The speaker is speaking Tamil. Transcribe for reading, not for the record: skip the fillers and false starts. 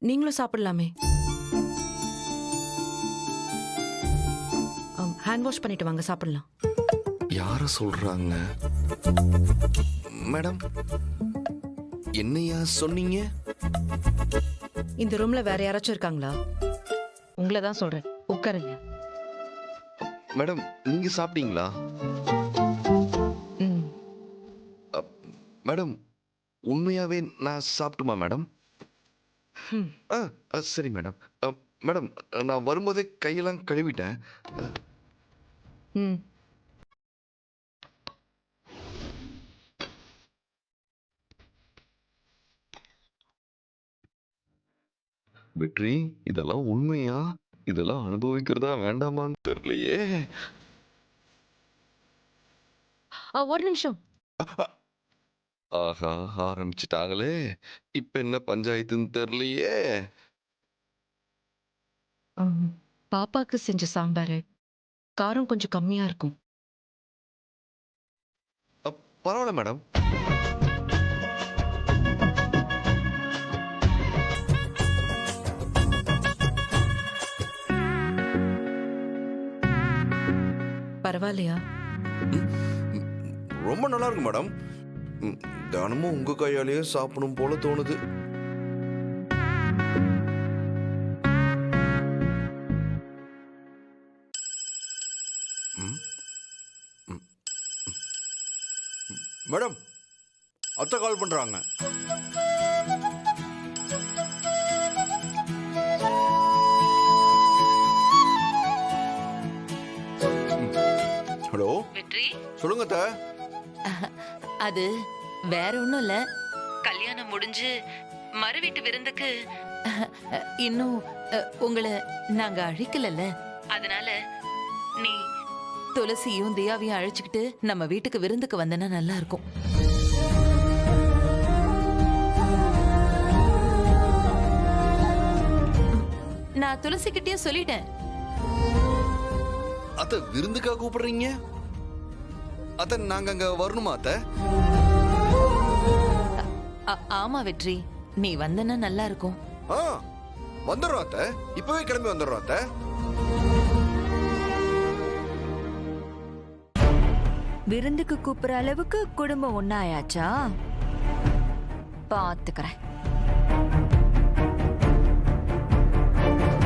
நீங்களும் சாப்பிடலாமே. ஹேண்ட் வாஷ் பண்ணிட்டு வாங்க, சாப்பிடலாம். யார சொல்றாங்க? மேடம், என்னையா சொன்னீங்க? இந்த ரூம்ல வேற யாராச்சும் இருக்காங்களா? உங்களை தான் சொல்றேன், உட்காருங்க. மேடம், நீங்க சாப்பிட்டீங்களா? ம். மேடம், உண்மையாவே நான் சாப்பிட்டுமா மேடம்? ம். சரி மேடம். மேடம், நான் வரும்போதே கையெல்லாம் கழுவிட்டேன். ம். வெற்றி, இதெல்லாம் உண்மையா? இதெல்லாம் அனுபவிக்கிறதா வேண்டாமான்னு தெரியலையே. ஒரு நிமிஷம். ஆஹா, ஆரம்பிச்சிட்டாங்களே. இப்ப என்ன பஞ்சாயத்துன்னு தெரியலையே. பாப்பாக்கு செஞ்ச சாம்பாரு காரம் கொஞ்சம் கம்மியா இருக்கும். பரவாயில்ல மேடம். பரவாயில்லையா? ரொம்ப நல்லா இருக்கு மேடம். தினமும் உங்க கையாலேயே சாப்பிடணும் போல தோணுது. மேடம், அத்தை கால் பண்றாங்க. ஹலோ, வெற்றி, சொல்லுங்க அத்தை. அது வேற ஒண்ணும் இல்ல. கல்யாணம் முடிஞ்சு மறு வீட்டு விருந்துக்கு இன்னும் உங்களை நாங்க அழைக்கலல்ல. அதனால நீ துளசியும் தியாவையும் அழைச்சுக்கிட்டு நம்ம வீட்டுக்கு விருந்துக்கு வந்தனா நல்லா இருக்கும். நான் துளசி கிட்டயும் சொல்லிட்டேன். அத்தை, விருந்துக்காக கூப்பிடுறீங்க? அத்தை, நாங்க அங்க வரணுமா அத்தை? ஆமா வெற்றி, நீ வந்தனா நல்லா இருக்கும். வந்துடுறோம் அத்தை. இப்பவே கிளம்பி வந்துடுறோம் அத்தை. விருந்துக்கு கூப்பிடுற அளவுக்கு குடும்பம் ஒன்னாயாச்சா? பாத்துக்கிறேன்.